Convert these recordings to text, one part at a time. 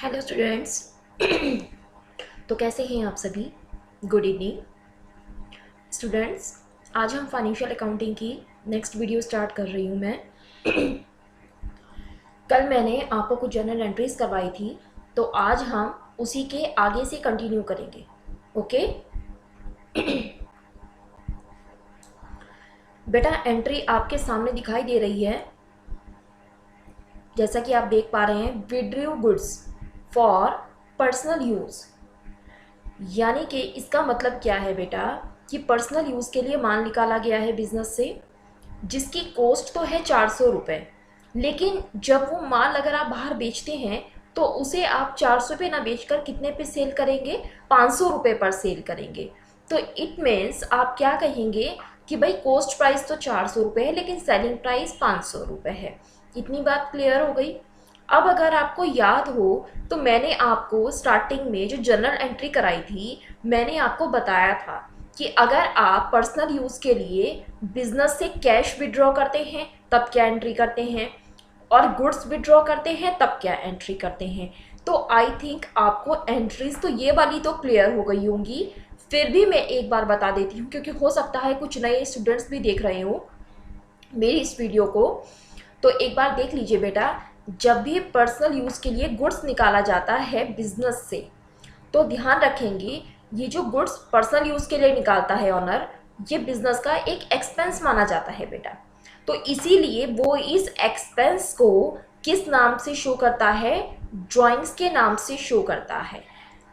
Hello students. तो कैसे हैं आप सभी? Good evening students. आज हम फाइनेंशियल अकाउंटिंग की नेक्स्ट वीडियो स्टार्ट कर रही हूँ मैं। कल मैंने आपको कुछ जर्नल एंट्रीज करवाई थी, तो आज हम उसी के आगे से कंटिन्यू करेंगे। ओके बेटा, एंट्री आपके सामने दिखाई दे रही है, जैसा कि आप देख पा रहे हैं। Withdrew goods for personal use, यानी कि इसका मतलब क्या है बेटा कि पर्सनल यूज़ के लिए माल निकाला गया है बिजनेस से, जिसकी कॉस्ट तो है 400 रुपये, लेकिन जब वो माल अगर आप बाहर बेचते हैं तो उसे आप 400 पे ना बेचकर कितने पे सेल करेंगे? 500 रुपये पर सेल करेंगे। तो इट मीन्स आप क्या कहेंगे कि भाई कॉस्ट प्राइस तो 400 रुपये है, लेकिन सेलिंग प्राइस 500 रुपये है। इतनी बात क्लियर हो गई। अब अगर आपको याद हो तो मैंने आपको स्टार्टिंग में जो जर्नल एंट्री कराई थी, मैंने आपको बताया था कि अगर आप पर्सनल यूज़ के लिए बिजनेस से कैश विड्रॉ करते हैं तब क्या एंट्री करते हैं, और गुड्स विड्रॉ करते हैं तब क्या एंट्री करते हैं। तो आई थिंक आपको एंट्रीज तो ये वाली तो क्लियर हो गई होंगी। फिर भी मैं एक बार बता देती हूँ, क्योंकि हो सकता है कुछ नए स्टूडेंट्स भी देख रहे हो मेरी इस वीडियो को। तो एक बार देख लीजिए बेटा, जब भी पर्सनल यूज़ के लिए गुड्स निकाला जाता है बिजनेस से, तो ध्यान रखेंगे ये जो गुड्स पर्सनल यूज़ के लिए निकालता है ऑनर, ये बिजनेस का एक एक्सपेंस माना जाता है बेटा। तो इसीलिए वो इस एक्सपेंस को किस नाम से शो करता है? ड्राइंग्स के नाम से शो करता है।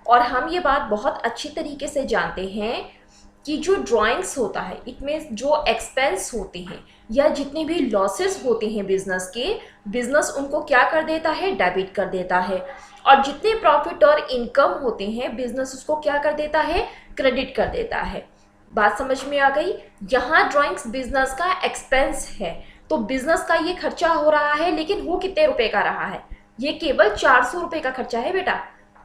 और हम ये बात बहुत अच्छी तरीके से जानते हैं कि जो ड्राइंग्स होता है, इनमें जो एक्सपेंस होते हैं या जितने भी लॉसेस होते हैं बिजनेस के, बिजनेस उनको क्या कर देता है? डेबिट कर देता है। और जितने प्रॉफिट और इनकम होते हैं, बिजनेस उसको क्या कर देता है? क्रेडिट कर देता है। बात समझ में आ गई? यहाँ ड्राइंग्स बिजनेस का एक्सपेंस है, तो बिजनेस का ये खर्चा हो रहा है, लेकिन वो कितने रुपए का रहा है? ये केवल 400 रुपये का खर्चा है बेटा।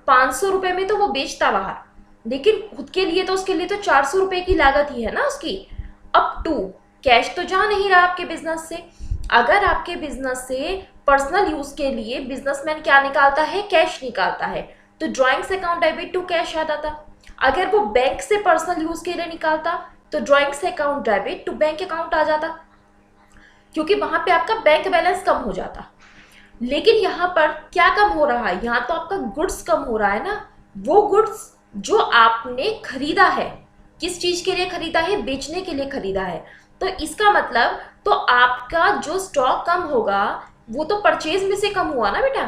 500 रुपये में तो वो बेचता बाहर, लेकिन खुद के लिए तो उसके लिए तो 400 रुपये की लागत ही है ना उसकी। अप टू कैश तो जा नहीं रहा आपके बिजनेस से। अगर आपके बिजनेस से पर्सनल यूज के लिए बिजनेसमैन क्या निकालता है? कैश निकालता है, तो drawings account debit to cash आ जाता। अगर वो बैंक से पर्सनल यूज के लिए निकालता तो drawings account debit to bank account आ जाता, क्योंकि वहां पे आपका बैंक बैलेंस कम हो जाता। लेकिन यहाँ पर क्या कम हो रहा है? यहाँ तो आपका गुड्स कम हो रहा है ना। वो गुड्स जो आपने खरीदा है, किस चीज के लिए खरीदा है? बेचने के लिए खरीदा है। तो इसका मतलब तो आपका जो स्टॉक कम होगा वो तो परचेज में से कम हुआ ना बेटा।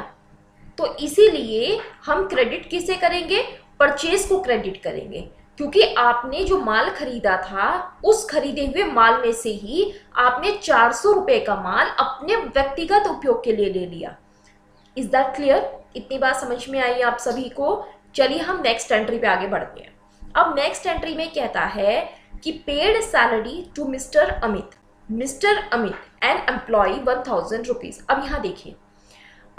तो इसीलिए हम क्रेडिट किसे करेंगे? परचेज को क्रेडिट करेंगे, क्योंकि आपने जो माल खरीदा था उस खरीदे हुए माल में से ही आपने 400 रुपये का माल अपने व्यक्तिगत उपयोग के लिए ले लिया। Is that clear? इतनी बात समझ में आई आप सभी को? चलिए हम नेक्स्ट एंट्री पे आगे बढ़ते हैं। अब नेक्स्ट एंट्री में कहता है कि paid salary to mister Amit, an employee 1000 rupees. अब यहाँ देखिए,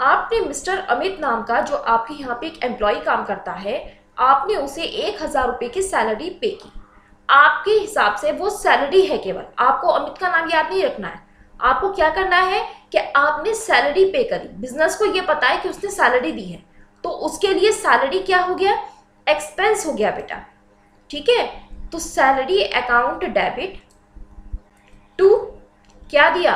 आपने मिस्टर अमित नाम का जो आपके यहाँ पे एक एम्प्लॉय काम करता है, आपने उसे 1000 रुपये की सैलरी पे की। आपके हिसाब से वो सैलरी है केवल, आपको अमित का नाम याद नहीं रखना है। आपको क्या करना है कि आपने सैलरी पे करी। बिजनेस को ये पता है कि उसने सैलरी दी है, तो उसके लिए सैलरी क्या हो गया? एक्सपेंस हो गया बेटा। ठीक है, तो सैलरी अकाउंट डेबिट टू क्या दिया?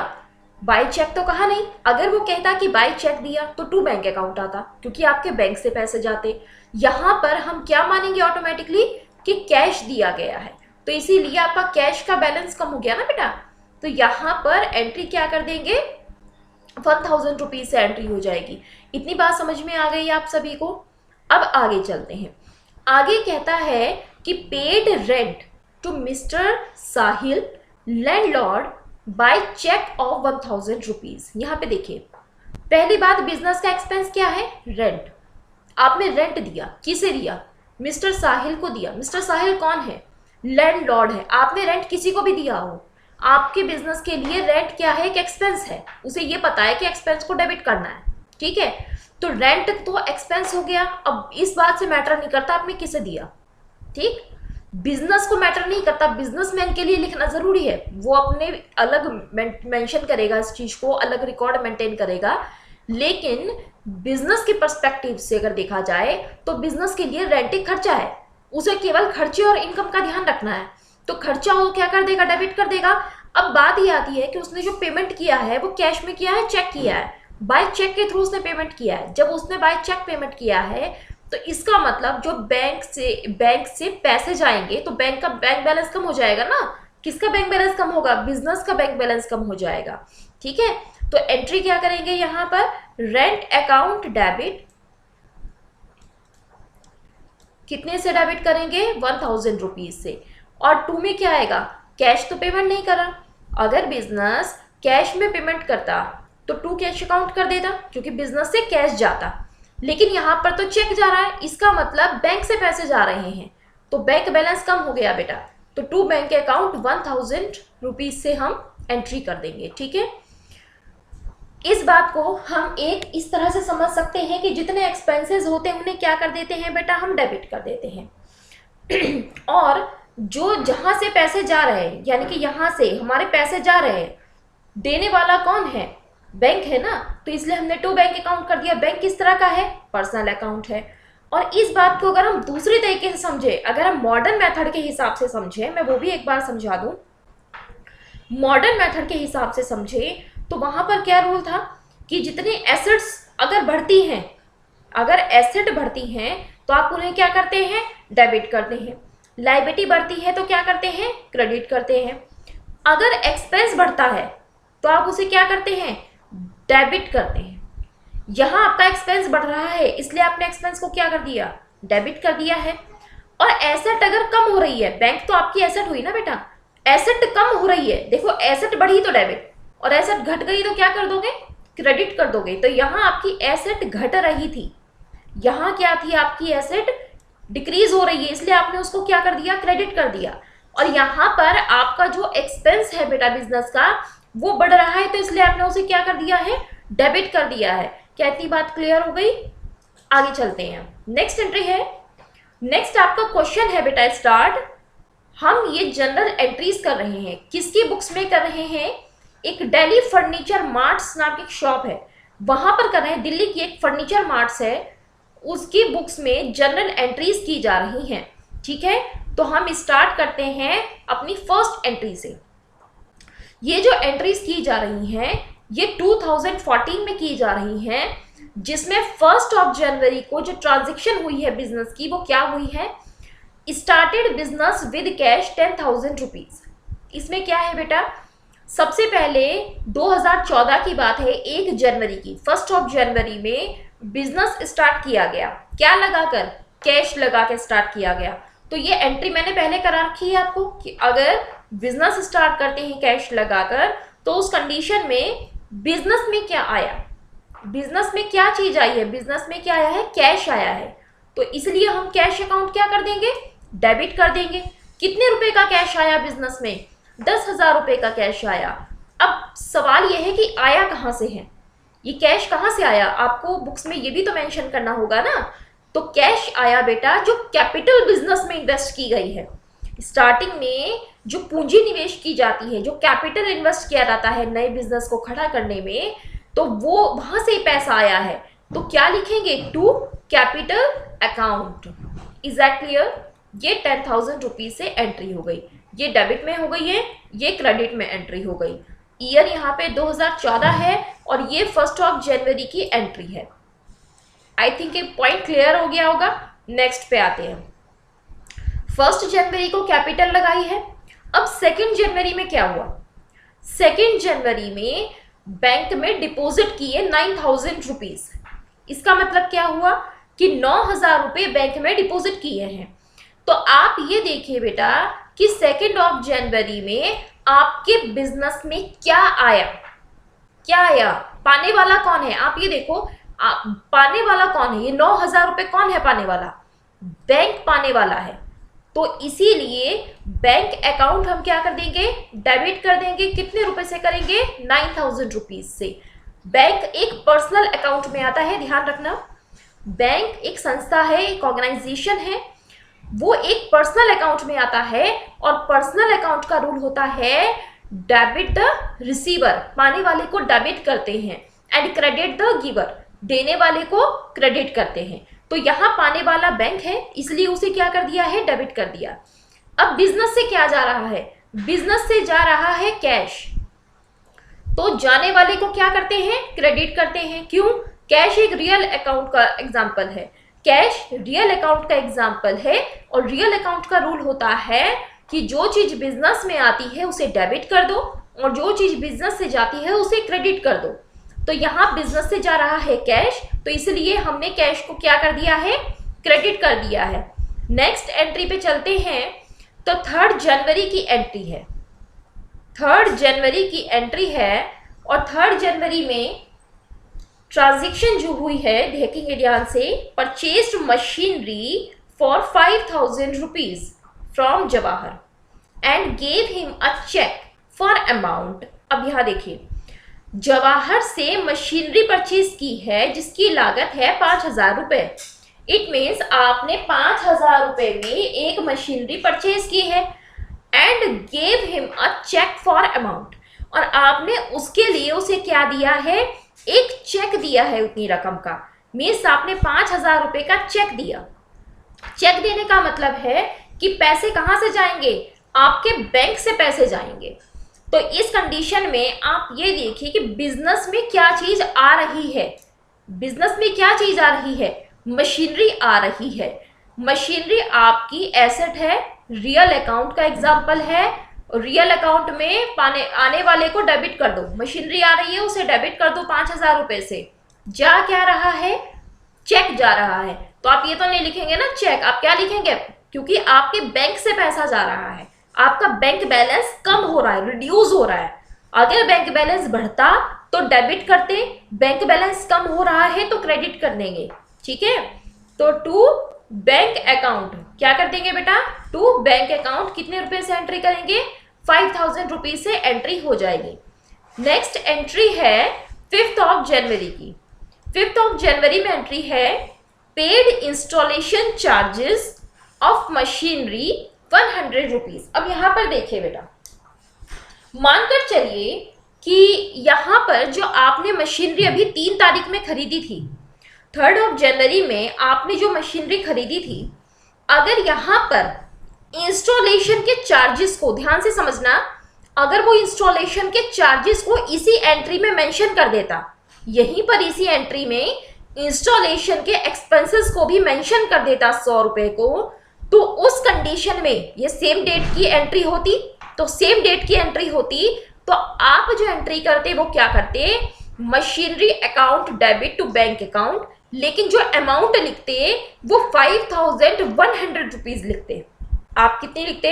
बाय चेक तो कहा नहीं। अगर वो कहता कि बाय चेक दिया तो टू बैंक अकाउंट आता, क्योंकि आपके बैंक से पैसे जाते। यहां पर हम क्या मानेंगे ऑटोमेटिकली कि कैश दिया गया है, तो इसीलिए आपका कैश का बैलेंस कम हो गया ना बेटा। तो यहां पर एंट्री क्या कर देंगे? 1000 रुपीज से एंट्री हो जाएगी। इतनी बात समझ में आ गई आप सभी को? अब आगे चलते हैं। आगे कहता है कि paid rent to mister Sahil landlord by cheque of 1000 rupees. यहाँ पे देखिए, पहली बात, बिजनेस का एक्सपेंस क्या है? रेंट। आपने रेंट दिया, किसे दिया? मिस्टर साहिल को दिया। मिस्टर साहिल कौन है? लैंडलॉर्ड है। आपने रेंट किसी को भी दिया हो, आपके बिजनेस के लिए रेंट क्या है? एक एक्सपेंस है। उसे ये पता है कि एक्सपेंस को डेबिट करना है। ठीक है, तो रेंट तो एक्सपेंस हो गया। अब इस बात से मैटर नहीं करता आपने किसे दिया। ठीक, बिजनेस को मैटर नहीं करता। बिजनेसमैन के लिए लिखना जरूरी है, वो अपने अलग मेंशन करेगा, इस चीज को अलग रिकॉर्ड मेंटेन करेगा लेकिन बिजनेस के पर्सपेक्टिव से अगर देखा जाए तो बिजनेस के लिए रेंट एक खर्चा है, उसे केवल खर्चे और इनकम का ध्यान रखना है। तो खर्चा वो क्या कर देगा, डेबिट कर देगा। अब बात ये आती है कि उसने जो पेमेंट किया है वो कैश में किया है, चेक किया है। बाय चेक के थ्रू उसने पेमेंट किया है। जब उसने बाय चेक पेमेंट किया है तो इसका मतलब जो बैंक से पैसे जाएंगे तो बैंक का बैंक बैलेंस कम हो जाएगा ना। किसका बैंक बैलेंस कम होगा, बिजनेस का बैंक बैलेंस कम हो जाएगा। ठीक है, तो एंट्री क्या करेंगे यहाँ पर, रेंट अकाउंट डेबिट, कितने से डेबिट करेंगे, 1000 रुपीज से। और टू में क्या आएगा, कैश तो पेमेंट नहीं करा। अगर बिजनेस कैश में पेमेंट करता तो टू कैश अकाउंट कर देता क्योंकि बिजनेस से कैश जाता, लेकिन यहाँ पर तो चेक जा रहा है, इसका मतलब बैंक से पैसे जा रहे हैं, तो बैंक बैलेंस कम हो गया बेटा। तो टू बैंक अकाउंट 1000 रुपीज से हम एंट्री कर देंगे। ठीक है, इस बात को हम एक इस तरह से समझ सकते हैं कि जितने एक्सपेंसेस होते हैं उन्हें क्या कर देते हैं बेटा, हम डेबिट कर देते हैं। और जो जहां से पैसे जा रहे हैं, यानी कि यहां से हमारे पैसे जा रहे हैं, देने वाला कौन है, बैंक है ना, तो इसलिए हमने टू बैंक अकाउंट कर दिया। बैंक किस तरह का है, पर्सनल अकाउंट है। और इस बात को अगर हम दूसरी तरीके से समझे, अगर हम मॉडर्न मेथड के हिसाब से समझे, मैं वो भी एक बार समझा दूं, मॉडर्न मेथड के हिसाब से समझे तो वहां पर क्या रूल था कि जितने एसेट्स अगर बढ़ती हैं, अगर एसेट बढ़ती हैं तो आप उन्हें क्या करते हैं, डेबिट करते हैं। लायबिलिटी बढ़ती है तो क्या करते हैं, क्रेडिट करते हैं। अगर एक्सपेंस बढ़ता है तो आप उसे क्या करते हैं, डेबिट करते हैं। यहां आपका एक्सपेंस बढ़ रहा है इसलिए आपने एक्सपेंस को क्या कर दिया, डेबिट कर दिया है। और एसेट अगर कम हो रही है, बैंक तो आपकी एसेट हुई ना बेटा, एसेट कम हो रही है, देखो एसेट बढ़ी तो डेबिट, और एसेट घट गई तो क्या कर दोगे, क्रेडिट कर दोगे। तो यहाँ आपकी एसेट घट रही थी, यहाँ क्या थी, आपकी एसेट डिक्रीज हो रही है, इसलिए आपने उसको क्या कर दिया, क्रेडिट कर दिया। और यहाँ पर आपका जो एक्सपेंस है बेटा बिजनेस का वो बढ़ रहा है, तो इसलिए आपने उसे क्या कर दिया है, डेबिट कर दिया है। क्या इतनी बात क्लियर हो गई, आगे चलते हैं। नेक्स्ट एंट्री है, नेक्स्ट आपका क्वेश्चन है बेटा स्टार्ट। हम ये जनरल एंट्रीज कर रहे हैं, किसकी बुक्स में कर रहे हैं, एक दिल्ली फर्नीचर मार्ट्स नाम की एक शॉप है वहां पर कर रहे हैं, दिल्ली की एक फर्नीचर मार्ट्स है, उसकी बुक्स में जनरल एंट्रीज की जा रही हैं। ठीक है, तो हम स्टार्ट करते हैं अपनी फर्स्ट एंट्री से। ये जो एंट्रीज की जा रही हैं ये 2014 में की जा रही हैं, जिसमें 1 जनवरी को जो ट्रांजेक्शन हुई है बिजनेस की वो क्या हुई है, started business with cash 10,000 rupees. इसमें क्या है बेटा, सबसे पहले 2014 की बात है, 1 जनवरी की, 1 जनवरी में बिजनेस स्टार्ट किया गया, क्या लगाकर, कैश लगा के स्टार्ट किया गया। तो ये एंट्री मैंने पहले करा रखी है आपको कि अगर बिजनेस स्टार्ट करते हैं कैश लगाकर तो उस कंडीशन में बिजनेस में क्या आया, बिजनेस में क्या चीज आई है, बिजनेस में क्या आया है, कैश आया है। तो इसलिए हम कैश अकाउंट क्या कर देंगे, डेबिट कर देंगे। कितने रुपए का कैश आया बिजनेस में, 10,000 रुपए का कैश आया। अब सवाल यह है कि आया कहाँ से है, ये कैश कहाँ से आया, आपको बुक्स में ये भी तो मेंशन करना होगा ना। तो कैश आया बेटा जो कैपिटल बिजनेस में इन्वेस्ट की गई है। स्टार्टिंग में जो पूंजी निवेश की जाती है, जो कैपिटल इन्वेस्ट किया जाता है नए बिजनेस को खड़ा करने में, तो वो वहां से पैसा आया है। तो क्या लिखेंगे, to capital account. Is that clear, ये 10,000 रुपीज से एंट्री हो गई, ये डेबिट में हो गई है, ये क्रेडिट में एंट्री हो गई। ईयर यहाँ पे 2014 है और ये 1 जनवरी की एंट्री है। आई थिंक एक पॉइंट क्लियर हो गया होगा। नेक्स्ट पे आते हैं, 1 जनवरी को कैपिटल लगाई है। अब 2 जनवरी में क्या हुआ, 2 जनवरी में बैंक में डिपॉजिट किए 9,000 रुपीज। इसका मतलब क्या हुआ कि 9,000 रुपये बैंक में डिपॉजिट किए हैं। तो आप ये देखिए बेटा कि 2 जनवरी में आपके बिजनेस में क्या आया, क्या आया, पाने वाला कौन है, आप ये देखो पाने वाला कौन है, ये 9,000 रुपये कौन है पाने वाला, बैंक पाने वाला है। तो इसीलिए बैंक अकाउंट हम क्या कर देंगे, डेबिट कर देंगे। कितने रुपए से करेंगे, 9,000 रुपीज से। बैंक एक पर्सनल अकाउंट में आता है, ध्यान रखना, बैंक एक संस्था है, एक ऑर्गेनाइजेशन है, वो एक पर्सनल अकाउंट में आता है। और पर्सनल अकाउंट का रूल होता है डेबिट द रिसीवर, पाने वाले को डेबिट करते हैं एंड क्रेडिट द गिवर, देने वाले को क्रेडिट करते हैं। तो यहाँ पाने वाला बैंक है, इसलिए उसे क्या कर दिया है, डेबिट कर दिया। अब बिजनेस से क्या जा रहा है, बिजनेस से जा रहा है कैश, तो जाने वाले को क्या करते हैं, क्रेडिट करते हैं। क्यों, कैश एक रियल अकाउंट का एग्जाम्पल है, कैश रियल अकाउंट का एग्जाम्पल है। और रियल अकाउंट का रूल होता है कि जो चीज बिजनेस में आती है उसे डेबिट कर दो और जो चीज बिजनेस से जाती है उसे क्रेडिट कर दो। तो यहाँ बिजनेस से जा रहा है कैश, तो इसलिए हमने कैश को क्या कर दिया है, क्रेडिट कर दिया है। नेक्स्ट एंट्री पे चलते हैं, तो 3 जनवरी की एंट्री है, 3 जनवरी की एंट्री है। और 3 जनवरी में ट्रांजैक्शन जो हुई है, देखेंगे ध्यान से, purchased machinery for 5000 rupees from Jawahar and gave him a cheque for amount. अब यहाँ देखिए, जवाहर से मशीनरी परचेज की है जिसकी लागत है 5000 रुपए। इट मीन्स आपने 5000 रुपए में एक मशीनरी परचेज की है and gave him a cheque for amount, और आपने उसके लिए उसे क्या दिया है, एक चेक दिया है उतनी रकम का। मीन्स आपने 5000 रुपए का चेक दिया। चेक देने का मतलब है कि पैसे कहाँ से जाएंगे, आपके बैंक से पैसे जाएंगे। तो इस कंडीशन में आप ये देखिए कि बिजनेस में क्या चीज आ रही है, बिजनेस में क्या चीज आ रही है, मशीनरी आ रही है। मशीनरी आपकी एसेट है, रियल अकाउंट का एग्जांपल है। रियल अकाउंट में आने वाले को डेबिट कर दो, मशीनरी आ रही है उसे डेबिट कर दो 5000 रुपए से। जा क्या रहा है, चेक जा रहा है। तो आप ये तो नहीं लिखेंगे ना चेक, आप क्या लिखेंगे, क्योंकि आपके बैंक से पैसा जा रहा है, आपका बैंक बैलेंस कम हो रहा है, रिड्यूस हो रहा है। अगर बैंक बैलेंस बढ़ता तो डेबिट करते, बैंक बैलेंस कम हो रहा है तो क्रेडिट कर देंगे। ठीक है, तो टू बैंक अकाउंट क्या कर देंगे बेटा, टू बैंक अकाउंट कितने रुपए से एंट्री करेंगे, 5000 रुपीज से एंट्री हो जाएगी। नेक्स्ट एंट्री है 5 जनवरी की। 5 जनवरी में एंट्री है, paid installation charges of machinery 100 rupees. अब यहां पर देखिए बेटा, मानकर चलिए कि यहां पर जो आपने मशीनरी अभी 3 तारीख में खरीदी थी, 3 जनवरी में आपने जो मशीनरी खरीदी थी, अगर यहां पर इंस्टॉलेशन के चार्जेस को ध्यान से समझना, अगर वो इंस्टॉलेशन के चार्जेस को इसी एंट्री में मेंशन कर देता, यहीं पर इसी एंट्री में इंस्टॉलेशन के एक्सपेंसेस को भी मेंशन कर देता 100 रुपए को, तो उस कंडीशन में ये सेम डेट की एंट्री होती। तो सेम डेट की एंट्री होती तो आप जो एंट्री करते वो क्या करते, machinery account debit to bank account, लेकिन जो अमाउंट लिखते वो 5100 रुपीज लिखते। आप कितने लिखते,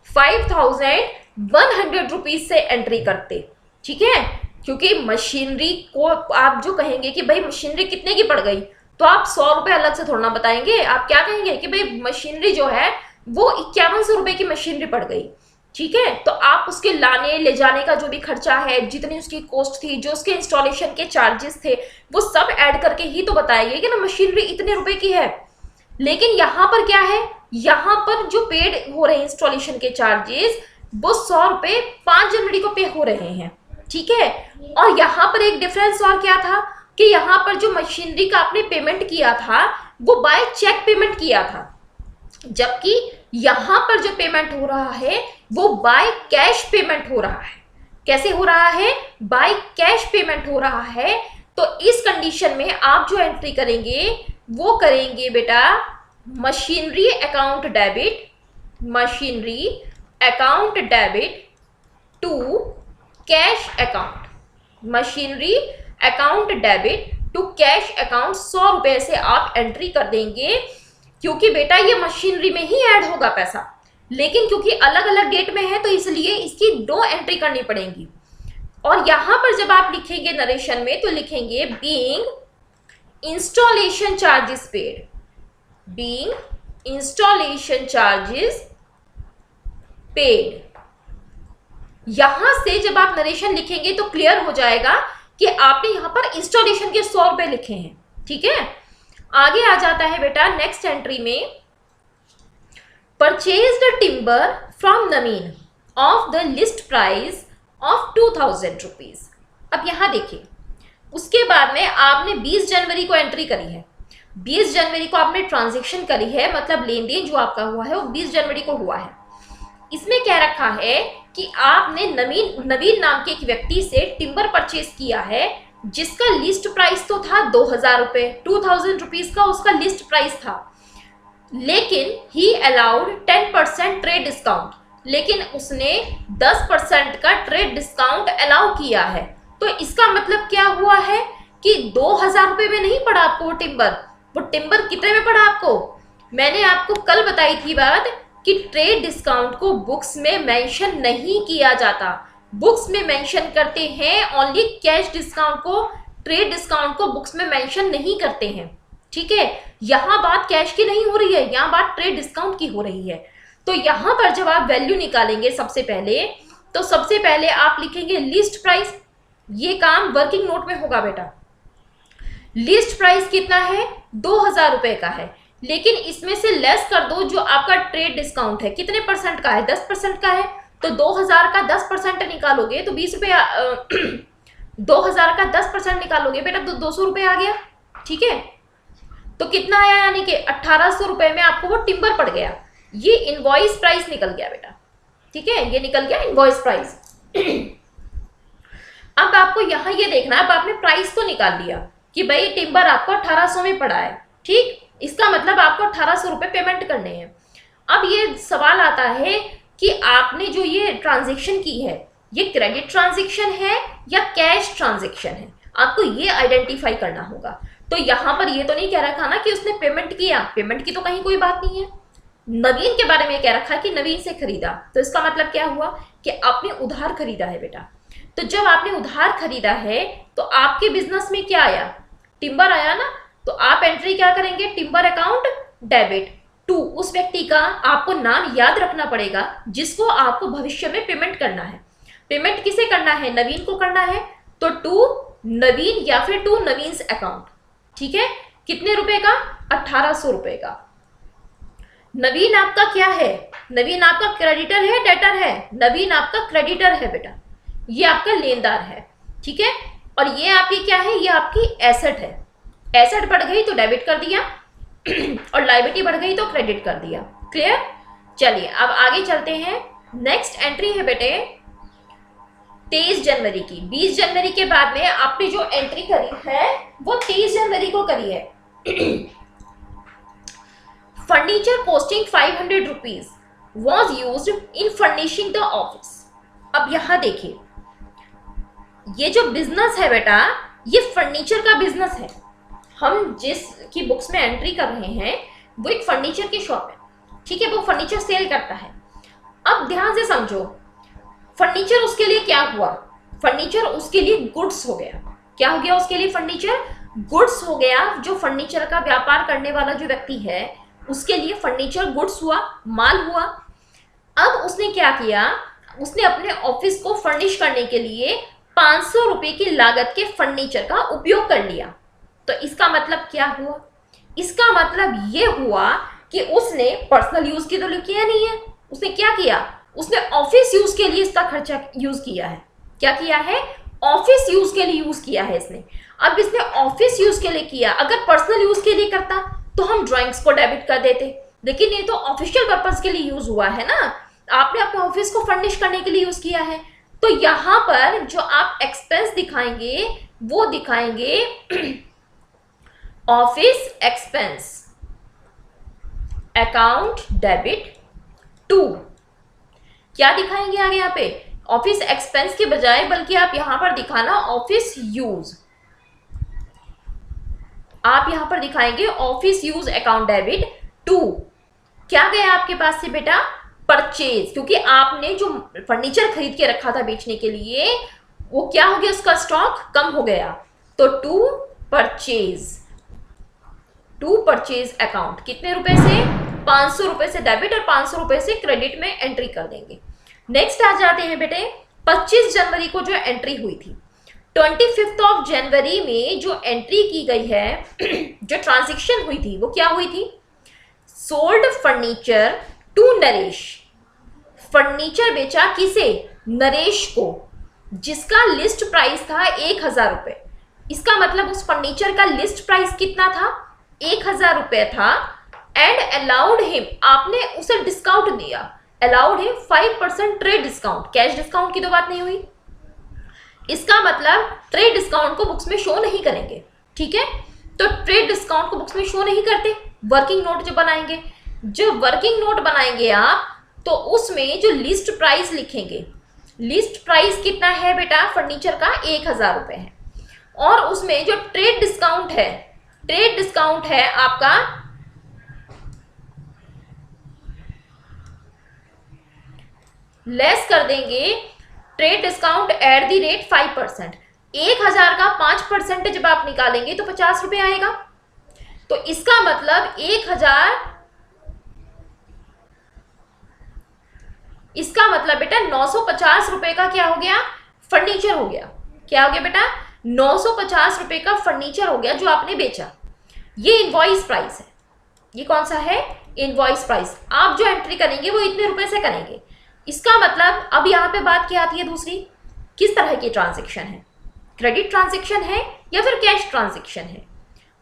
5100 रुपीज से एंट्री करते। ठीक है, क्योंकि मशीनरी को आप जो कहेंगे कि भाई मशीनरी कितने की पड़ गई, तो आप 100 रुपए अलग से थोड़ा ना बताएंगे, आप क्या कहेंगे कि भाई मशीनरी जो है वो 5100 रुपए की मशीनरी पड़ गई। ठीक है, तो आप उसके लाने ले जाने का जो भी खर्चा है, जितनी उसकी कॉस्ट थी, जो उसके इंस्टॉलेशन के चार्जेस थे, वो सब ऐड करके ही तो बताएंगे कि ना मशीनरी इतने रुपए की है। लेकिन यहाँ पर क्या है, यहाँ पर जो पेड हो रहे हैं इंस्टॉलेशन के चार्जेस, वो 100 रुपए 5 जनवरी को पे हो रहे हैं। ठीक है, और यहाँ पर एक डिफरेंस और क्या था कि यहाँ पर जो मशीनरी का आपने पेमेंट किया था वो बाय चेक पेमेंट किया था, जबकि यहाँ पर जो पेमेंट हो रहा है वो बाय कैश पेमेंट हो रहा है। कैसे हो रहा है, बाय कैश पेमेंट हो रहा है। तो इस कंडीशन में आप जो एंट्री करेंगे वो करेंगे बेटा machinery account debit, machinery account debit to cash account, machinery account debit to cash account 100 रुपए से आप एंट्री कर देंगे, क्योंकि बेटा ये मशीनरी में ही ऐड होगा पैसा, लेकिन क्योंकि अलग अलग डेट में है तो इसलिए इसकी 2 एंट्री करनी पड़ेंगी। और यहां पर जब आप लिखेंगे नरेशन में तो लिखेंगे being installation charges paid, being installation charges paid. यहां से जब आप नरेशन लिखेंगे तो क्लियर हो जाएगा कि आपने यहां पर इंस्टॉलेशन के 100 रुपए लिखे हैं। ठीक है, आगे आ जाता है बेटा नेक्स्ट एंट्री में, purchased timber from Naveen of the list price of 2000 rupees. अब यहां देखिए, उसके बाद में आपने 20 जनवरी को एंट्री करी है, 20 जनवरी को आपने ट्रांजैक्शन करी है, मतलब लेन देन जो आपका हुआ है वो 20 जनवरी को हुआ है। इसमें क्या रखा है कि आपने नवीन नवीन नाम के एक व्यक्ति से टिम्बर परचेज किया है, जिसका लिस्ट प्राइस तो था 2000 रुपए, 2000 रुपीज का उसका लिस्ट प्राइस था, लेकिन ही अलाउड 10% ट्रेड डिस्काउंट, लेकिन उसने 10% का ट्रेड डिस्काउंट अलाउ किया है। तो इसका मतलब क्या हुआ है कि 2000 रुपए में नहीं पड़ा आपको वो टिम्बर कितने में पड़ा आपको? मैंने आपको कल बताई थी बात कि ट्रेड डिस्काउंट को बुक्स में मेंशन नहीं किया जाता, बुक्स में मेंशन करते हैं ओनली कैश डिस्काउंट को, ट्रेड डिस्काउंट को बुक्स में मेंशन नहीं करते हैं। ठीक है, यहां बात कैश की नहीं हो रही है, यहां बात ट्रेड डिस्काउंट की हो रही है। तो यहां पर जब आप वैल्यू निकालेंगे सबसे पहले आप लिखेंगे लिस्ट प्राइस। ये काम वर्किंग नोट में होगा बेटा। लिस्ट प्राइस कितना है? 2000 रुपए का है, लेकिन इसमें से लेस कर दो जो आपका ट्रेड डिस्काउंट है, कितने परसेंट का है? 10% का है। तो 2000 का 10% निकालोगे तो 20 रुपये 2000 का 10% निकालोगे बेटा तो 200 रुपये आ गया। ठीक है, तो कितना आया? यानी कि 1800 रुपए में आपको वो टिम्बर पड़ गया। ये इनवॉइस प्राइस निकल गया बेटा। ठीक है, ये निकल गया इनवॉइस प्राइस। अब आपको यहां ये देखना है, अब आपने प्राइस तो निकाल लिया कि भाई टिम्बर आपको 1800 में पड़ा है। ठीक, इसका मतलब आपको 1800 रुपए पेमेंट करने हैं। अब ये सवाल आता है कि आपने जो ये ट्रांजेक्शन की है, ये क्रेडिट ट्रांजेक्शन है या कैश ट्रांजेक्शन है, आपको ये आइडेंटिफाई करना होगा। तो यहां पर ये तो नहीं कह रखा ना कि उसने पेमेंट किया, पेमेंट की तो कहीं कोई बात नहीं है। नवीन के बारे में कह रखा है कि नवीन से खरीदा, तो इसका मतलब क्या हुआ कि आपने उधार खरीदा है बेटा। तो जब आपने उधार खरीदा है तो आपके बिजनेस में क्या आया? टिम्बर आया ना। तो आप एंट्री क्या करेंगे? टिम्बर अकाउंट डेबिट टू उस व्यक्ति का आपको नाम याद रखना पड़ेगा जिसको आपको भविष्य में पेमेंट करना है। पेमेंट किसे करना है? नवीन को करना है। तो टू नवीन या फिर टू नवीन्स अकाउंट। ठीक है, कितने रुपए का? 1800 रुपए का। नवीन आपका क्या है? नवीन आपका क्रेडिटर है, डेटर है? नवीन आपका क्रेडिटर है बेटा, ये आपका लेनदार है। ठीक है, और ये आपकी क्या है? ये आपकी एसेट है। एसेट बढ़ गई तो डेबिट कर दिया और लायबिलिटी बढ़ गई तो क्रेडिट कर दिया। क्लियर? चलिए अब आगे चलते हैं। नेक्स्ट एंट्री है बेटे 23 जनवरी की। 20 जनवरी के बाद में आपने जो एंट्री करी है वो 23 जनवरी को करी है। Furniture costing 500 rupees was use in furnishing the office. अब यहां देखिए, ये जो बिजनेस है बेटा, ये फर्नीचर का बिजनेस है। हम जिसकी बुक्स में एंट्री कर रहे हैं वो एक फर्नीचर की शॉप है। ठीक है, वो फर्नीचर सेल करता है। अब ध्यान से समझो, फर्नीचर उसके लिए क्या हुआ? फर्नीचर उसके लिए गुड्स हो गया। क्या हो गया उसके लिए? फर्नीचर गुड्स हो गया। जो फर्नीचर का व्यापार करने वाला जो व्यक्ति है उसके लिए फर्नीचर गुड्स हुआ, माल हुआ। अब उसने क्या किया? उसने अपने ऑफिस को फर्निश करने के लिए 500 रुपए की लागत के फर्नीचर का उपयोग कर लिया। तो इसका मतलब क्या हुआ? इसका मतलब ये हुआ कि उसने पर्सनल यूज के लिए किया नहीं है, उसने क्या किया? उसने ऑफिस यूज के लिए इसका खर्चा यूज किया है। क्या किया है? ऑफिस यूज के लिए यूज किया है इसने। अब इसने ऑफिस यूज के लिए किया, अगर पर्सनल यूज के लिए करता तो हम ड्राइंग्स को डेबिट कर देते, लेकिन ये तो ऑफिशियल पर्पस के लिए यूज हुआ है ना, आपने अपने ऑफिस को फर्निश करने के लिए यूज किया है। तो यहां पर जो आप एक्सपेंस दिखाएंगे वो दिखाएंगे office expense account debit to. क्या दिखाएंगे आगे यहाँ पे? ऑफिस एक्सपेंस के बजाय बल्कि आप यहां पर दिखाना ऑफिस यूज। आप यहां पर दिखाएंगे office use account debit to. क्या गया आपके पास से बेटा? परचेज, क्योंकि आपने जो फर्नीचर खरीद के रखा था बेचने के लिए वो क्या हो गया? उसका स्टॉक कम हो गया। तो टू परचेज अकाउंट कितने रुपए से? 500 रुपए से डेबिट और 500 रुपए से क्रेडिट में एंट्री कर देंगे। नेक्स्ट आ जाते हैं बेटे 25 जनवरी को जो एंट्री हुई थी। 25 ऑफ जनवरी में जो एंट्री की गई है जो ट्रांजैक्शन हुई थी वो क्या हुई थी? Sold furniture to Naresh. Furniture बेचा किसे? नरेश को, जिसका लिस्ट प्राइस था 1000 रुपए। इसका मतलब उस फर्नीचर का लिस्ट प्राइस कितना था, 1000 रुपये था, एंड अलाउड हिम, आपने उसे डिस्काउंट दिया, allowed him 5% trade discount, cash discount की तो बात नहीं हुई। इसका मतलब ट्रेड डिस्काउंट को बुक्स में शो नहीं करेंगे, ठीक है। तो ट्रेड डिस्काउंट को बुक्स में शो नहीं करते, वर्किंग नोट जो बनाएंगे, जो वर्किंग नोट बनाएंगे आप, तो उसमें जो लिस्ट प्राइस लिखेंगे, लिस्ट प्राइस कितना है बेटा फर्नीचर का, 1000 रुपये है, और उसमें जो ट्रेड डिस्काउंट है, ट्रेड डिस्काउंट है आपका लेस कर देंगे, trade discount at the rate 5%, 1000 का 5% जब आप निकालेंगे तो 50 रुपये आएगा। तो इसका मतलब 1000, इसका मतलब बेटा 950 रुपए का क्या हो गया, फर्नीचर हो गया। क्या हो गया बेटा, 950 रुपए का फर्नीचर हो गया जो आपने बेचा। ये इनवॉइस प्राइस है। ये कौन सा है, इनवॉइस प्राइस। आप जो एंट्री करेंगे वो इतने रुपए से करेंगे। इसका मतलब अब यहाँ पे बात क्या आती है दूसरी, किस तरह की ट्रांजेक्शन है, क्रेडिट ट्रांजेक्शन है या फिर कैश ट्रांजेक्शन है।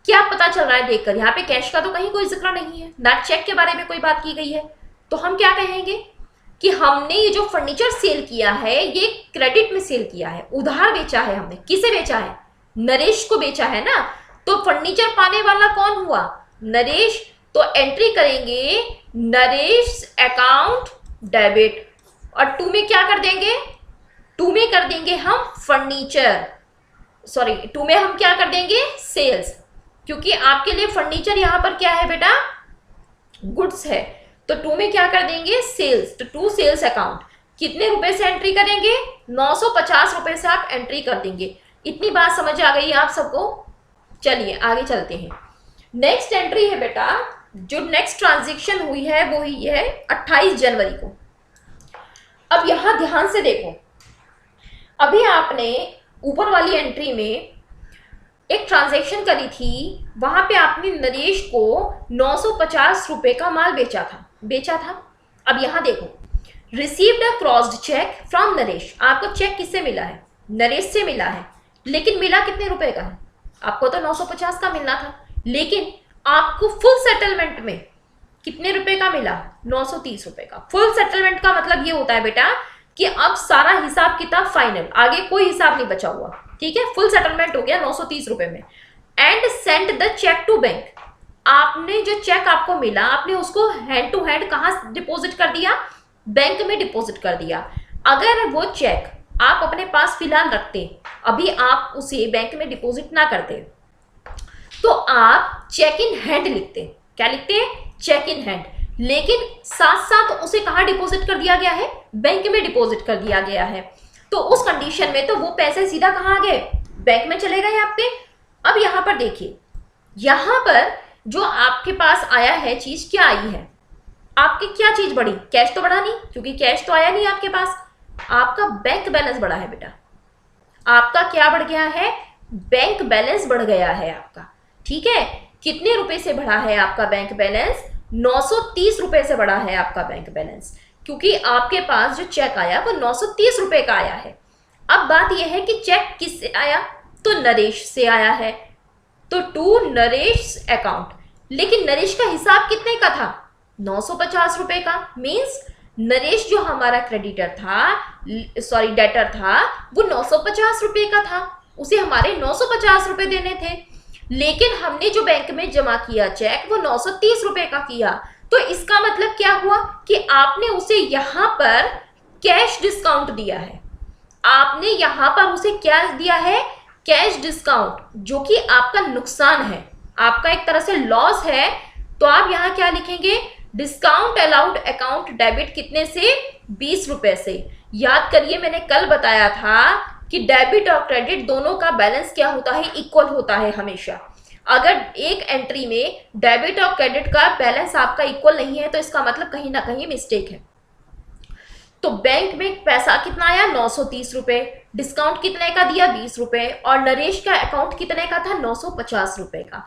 क्या पता चल रहा है देखकर, यहाँ पे कैश का तो कहीं कोई जिक्र नहीं है, ना चेक के बारे में कोई बात की गई है। तो हम क्या कहेंगे कि हमने ये जो फर्नीचर सेल किया है ये क्रेडिट में सेल किया है, उधार बेचा है हमने। किसे बेचा है, नरेश को बेचा है ना। तो फर्नीचर पाने वाला कौन हुआ, नरेश। तो एंट्री करेंगे नरेश अकाउंट डेबिट, और टू में क्या कर देंगे, टू में कर देंगे हम फर्नीचर, सॉरी टू में हम क्या कर देंगे, सेल्स, क्योंकि आपके लिए फर्नीचर यहां पर क्या है बेटा, गुड्स है। तो टू में क्या कर देंगे, सेल्स। तो टू सेल्स अकाउंट कितने रुपए से एंट्री करेंगे, 950 रुपए से आप एंट्री कर देंगे। इतनी बात समझ आ गई आप सबको। चलिए आगे चलते हैं। नेक्स्ट एंट्री है बेटा, जो नेक्स्ट ट्रांजेक्शन हुई है वो हुई है 28 जनवरी को। अब यहां ध्यान से देखो, अभी आपने ऊपर वाली एंट्री में एक ट्रांजैक्शन करी थी, वहां पे आपने नरेश को 950 रुपए का माल बेचा था। अब यहां देखो, received a crossed cheque from Naresh, आपको चेक किससे मिला है, नरेश से मिला है, लेकिन मिला कितने रुपए का है, आपको तो 950 का मिलना था, लेकिन आपको फुल सेटलमेंट में कितने रुपए का मिला, 930 रुपए का। फुल सेटलमेंट का मतलब ये होता है बेटा कि अब सारा हिसाब किताब फाइनल, आगे कोई हिसाब नहीं बचा हुआ, ठीक है। फुल सेटलमेंट हो गया 930 रुपए में। And send the cheque to bank, आपने जो चेक आपको मिला आपने उसको हैंड टू हैंड कहाँ डिपॉजिट कर दिया, बैंक में डिपॉजिट कर दिया। अगर वो चेक आप अपने पास फिलहाल रखते, अभी आप उसे बैंक में डिपॉजिट ना करते, तो आप चेक इन हैंड लिखते। क्या लिखते हैं, चेक इन हैंड। लेकिन साथ साथ उसे कहाँ डिपॉजिट कर दिया गया है, बैंक में डिपॉजिट कर दिया गया है। तो उस कंडीशन में तो वो पैसे सीधा कहाँ आ गए, बैंक में चले गए आपके। अब यहां पर देखिए, यहां पर जो आपके पास आया है चीज, क्या आई है आपकी, क्या चीज बढ़ी, कैश तो बढ़ा नहीं, क्योंकि कैश तो आया नहीं आपके पास, आपका बैंक बैलेंस बढ़ा है बेटा। आपका क्या बढ़ गया है, बैंक बैलेंस बढ़ गया है आपका, ठीक है। कितने रुपए से बढ़ा है आपका बैंक बैलेंस, 930 रुपए से बढ़ा है आपका बैंक बैलेंस, क्योंकि आपके पास जो चेक आया वो 930 रुपए का आया है। अब बात यह है कि चेक किससे आया, तो नरेश से आया है, तो टू नरेश अकाउंट। लेकिन नरेश का हिसाब कितने का था, 950 रुपए का। मीन्स नरेश जो हमारा क्रेडिटर था, सॉरी डेटर था, वो 950 रुपए का था, उसे हमारे 950 रुपए देने थे। लेकिन हमने जो बैंक में जमा किया चेक वो 930 रुपए का किया। तो इसका मतलब क्या हुआ कि आपने उसे यहां पर कैश डिस्काउंट दिया है, आपने यहां पर उसे क्या दिया है, कैश डिस्काउंट, जो कि आपका नुकसान है, आपका एक तरह से लॉस है। तो आप यहां क्या लिखेंगे, डिस्काउंट अलाउड अकाउंट डेबिट कितने से, 20 रुपए से। याद करिए मैंने कल बताया था कि डेबिट और क्रेडिट दोनों का बैलेंस क्या होता है, इक्वल होता है हमेशा। अगर एक एंट्री में डेबिट और क्रेडिट का बैलेंस आपका इक्वल नहीं है तो इसका मतलब कहीं ना कहीं मिस्टेक है। तो बैंक में पैसा कितना आया, 930 रुपए, डिस्काउंट कितने का दिया, 20 रुपए, और नरेश का अकाउंट कितने का था, 950 रुपए का।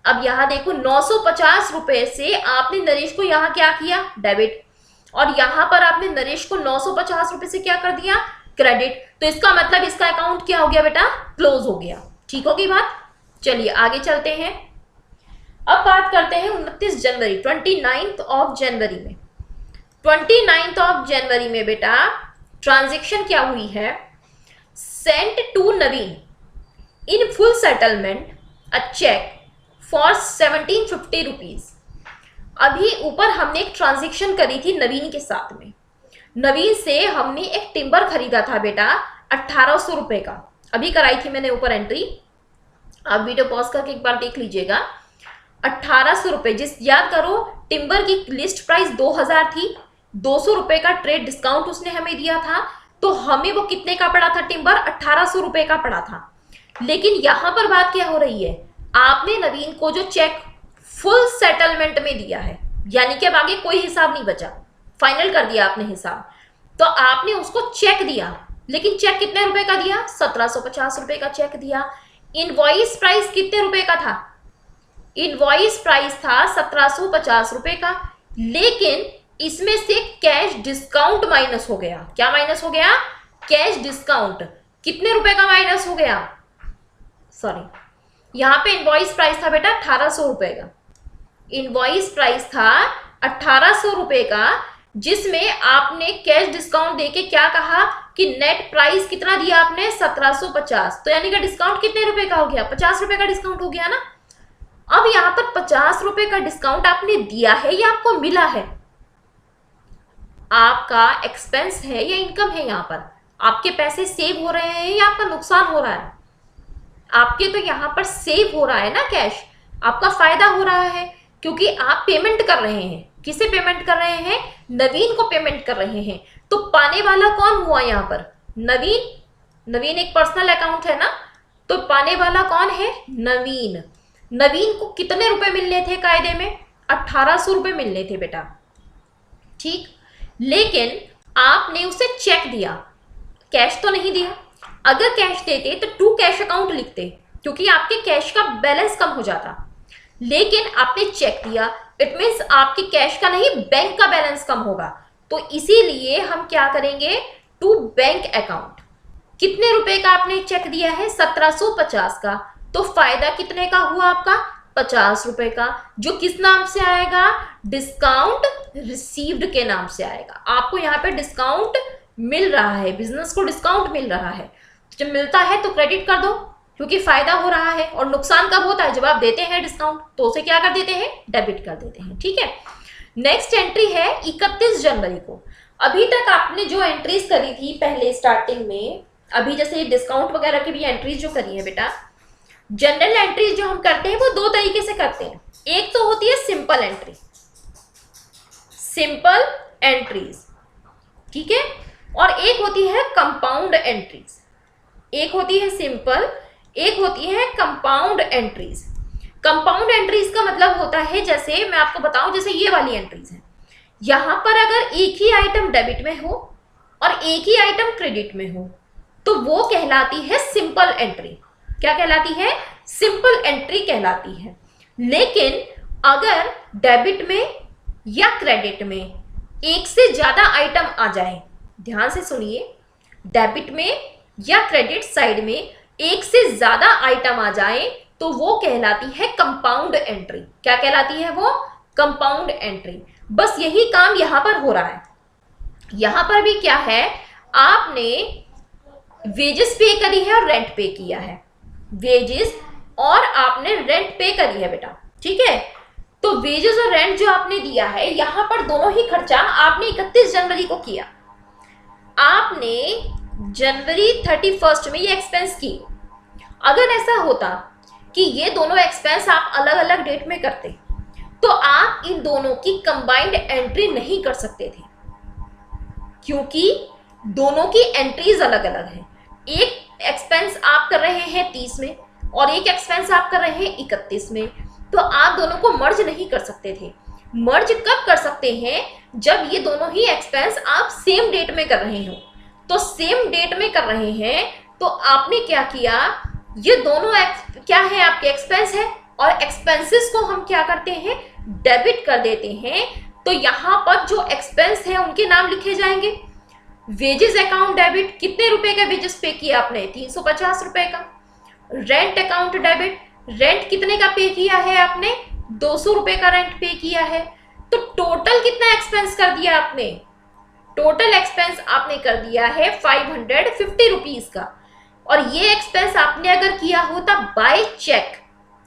अब यहां देखो 950 रुपए से आपने नरेश को यहां क्या किया, डेबिट, और यहां पर आपने नरेश को 950 रुपए से क्या कर दिया, क्रेडिट। तो इसका मतलब इसका अकाउंट क्या हो गया बेटा, क्लोज हो गया, ठीक होगी बात। चलिए आगे चलते हैं। अब बात करते हैं 29 जनवरी, 29th ऑफ जनवरी में। 29th ऑफ जनवरी में बेटा ट्रांजेक्शन क्या हुई है, sent to Naveen in full settlement a cheque for 1750 rupees. अभी ऊपर हमने एक ट्रांजेक्शन करी थी नवीन के साथ में। नवीन से हमने एक टिम्बर खरीदा था बेटा 1800 रुपए का, अभी कराई थी मैंने ऊपर एंट्री, आप वीडियो पॉज करके एक बार देख लीजिएगा। 1800 रुपए, जिस याद करो टिम्बर की लिस्ट प्राइस 2000 थी, 200 रुपए का ट्रेड डिस्काउंट उसने हमें दिया था, तो हमें वो कितने का पड़ा था टिम्बर, 1800 रुपए का पड़ा था। लेकिन यहां पर बात क्या हो रही है, आपने नवीन को जो चेक फुल सेटलमेंट में दिया है, यानी कि अब आगे कोई हिसाब नहीं बचा, फाइनल कर दिया आपने हिसाब, तो आपने उसको चेक दिया, लेकिन चेक कितने रुपए का दिया, 1750 रुपए का चेक दिया। इनवॉइस प्राइस कितने रुपए का था, इनवॉइस प्राइस था 1750 रुपए का, लेकिन इसमें से कैश डिस्काउंट माइनस हो गया। क्या माइनस हो गया, कैश डिस्काउंट कितने रुपए का माइनस हो गया, सॉरी यहां पे इनवॉइस प्राइस था बेटा 1800 रुपए का, इनवॉइस प्राइस था 1800 रुपए का, जिसमें आपने कैश डिस्काउंट देके क्या कहा कि नेट प्राइस कितना दिया आपने 1750, तो यानी कि डिस्काउंट कितने रुपए का हो गया, 50 रुपए का डिस्काउंट हो गया ना। अब यहां पर 50 रुपए का डिस्काउंट आपने दिया है या आपको मिला है, आपका एक्सपेंस है या इनकम है, यहां पर आपके पैसे सेव हो रहे हैं या आपका नुकसान हो रहा है, आपके तो यहां पर सेव हो रहा है ना कैश, आपका फायदा हो रहा है, क्योंकि आप पेमेंट कर रहे हैं, किसे पेमेंट कर रहे हैं, नवीन को पेमेंट कर रहे हैं। तो पाने वाला कौन हुआ यहाँ पर, नवीन, नवीन एक पर्सनल अकाउंट है ना, तो पाने वाला कौन है, नवीन। नवीन को कितने रुपए मिलने थे कायदे में, 1800 रुपए मिलने थे बेटा, ठीक। लेकिन आपने उसे चेक दिया, कैश तो नहीं दिया। अगर कैश देते तो टू कैश अकाउंट लिखते, क्योंकि आपके कैश का बैलेंस कम हो जाता, लेकिन आपने चेक दिया, इट मीन्स आपके कैश का नहीं बैंक का बैलेंस कम होगा, तो इसीलिए हम क्या करेंगे, टू बैंक अकाउंट। कितने रुपए का आपने चेक दिया है, 1750 का, तो फायदा कितने का हुआ आपका, 50 रुपए का, जो किस नाम से आएगा, डिस्काउंट रिसीव्ड के नाम से आएगा। आपको यहाँ पे डिस्काउंट मिल रहा है, बिजनेस को डिस्काउंट मिल रहा है, जब मिलता है तो क्रेडिट कर दो, क्योंकि फायदा हो रहा है। और नुकसान कब होता है, जब आप देते हैं डिस्काउंट, तो उसे क्या कर देते हैं, डेबिट कर देते हैं, ठीक है। नेक्स्ट एंट्री है 31 जनवरी को। अभी तक आपने जो एंट्रीज करी थी पहले स्टार्टिंग में, अभी जैसे डिस्काउंट वगैरह की भी एंट्रीज जो करी है बेटा, जनरल एंट्रीज जो हम करते हैं वो दो तरीके से करते हैं। एक तो होती है सिंपल एंट्री, सिंपल एंट्रीज, ठीक है, और एक होती है कंपाउंड एंट्रीज। एक होती है सिंपल, एक होती है कंपाउंड एंट्रीज। कंपाउंड एंट्रीज का मतलब होता है, जैसे मैं आपको बताऊं, जैसे ये वाली एंट्रीज है, यहां पर अगर एक ही आइटम डेबिट में हो और एक ही आइटम क्रेडिट में हो, तो वो कहलाती है सिंपल एंट्री। क्या कहलाती है, सिंपल एंट्री कहलाती है। लेकिन अगर डेबिट में या क्रेडिट में एक से ज्यादा आइटम आ जाए, ध्यान से सुनिए, डेबिट में या क्रेडिट साइड में एक से ज्यादा आइटम आ जाए, तो वो कहलाती है कंपाउंड एंट्री। क्या कहलाती है वो, कंपाउंड एंट्री। बस यही काम यहां पर हो रहा है। यहां पर भी क्या है, आपने वेजेस पे करी है और रेंट पे किया है, वेजेस और आपने रेंट पे करी है बेटा, ठीक है। तो वेजेस और रेंट जो आपने दिया है, यहां पर दोनों ही खर्चा आपने 31 जनवरी को किया। आपने जनवरी 31 में ये एक्सपेंस की। अगर ऐसा होता कि ये दोनों एक्सपेंस आप अलग अलग डेट में करते, तो आप इन दोनों की कंबाइंड एंट्री नहीं कर सकते थे, क्योंकि दोनों की एंट्रीज अलग अलग हैं। एक एक्सपेंस आप कर रहे हैं 30 में और एक एक्सपेंस आप कर रहे हैं 31 में, तो आप दोनों को मर्ज नहीं कर सकते थे। मर्ज कब कर सकते हैं, जब ये दोनों ही एक्सपेंस आप सेम डेट में कर रहे हो। तो सेम डेट में कर रहे हैं, तो आपने क्या किया, ये दोनों क्या है, आपके एक्सपेंस है, और एक्सपेंसेस को हम क्या करते हैं, डेबिट कर देते हैं। तो यहां पर जो एक्सपेंस है उनके नाम लिखे जाएंगे। वेजेस अकाउंट डेबिट, कितने रुपए का वेजेस पे किया आपने, 350 रुपए का। रेंट अकाउंट डेबिट, रेंट कितने का पे किया है आपने, 200 रुपए का रेंट पे किया है, तो टोटल कितना एक्सपेंस कर दिया आपने, टोटल एक्सपेंस आपने कर दिया है 550 रुपीज का। और ये एक्सपेंस आपने अगर किया होता बाय चेक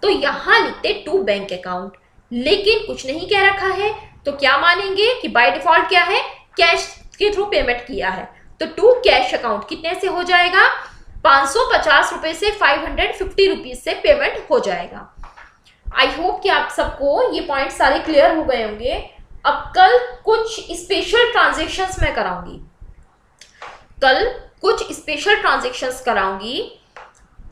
तो यहां लिखते टू बैंक अकाउंट, लेकिन कुछ नहीं कह रखा है, तो क्या मानेंगे कि बाय डिफॉल्ट क्या है, कैश के थ्रू पेमेंट किया है, तो टू कैश अकाउंट कितने से हो जाएगा, 550 रुपए से 550 रुपीज से पेमेंट हो जाएगा। आई होप कि आप सबको ये पॉइंट सारे क्लियर हो गए होंगे। अब कल कुछ स्पेशल ट्रांजेक्शन्स मैं कराऊंगी, कल कुछ स्पेशल ट्रांजेक्शन्स कराऊंगी,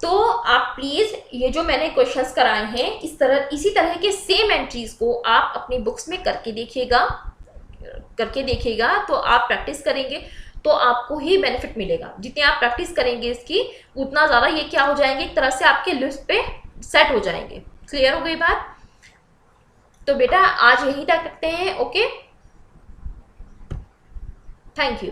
तो आप प्लीज ये जो मैंने क्वेश्चंस कराए हैं इसी तरह के सेम एंट्रीज को आप अपनी बुक्स में करके देखिएगा, तो आप प्रैक्टिस करेंगे तो आपको ही बेनिफिट मिलेगा। जितने आप प्रैक्टिस करेंगे इसकी उतना ज़्यादा ये क्या हो जाएंगे, एक तरह से आपके लिस्ट पे सेट हो जाएंगे। क्लियर हो गई बात? तो बेटा आज यहीं तक रखते हैं। Okay, thank you.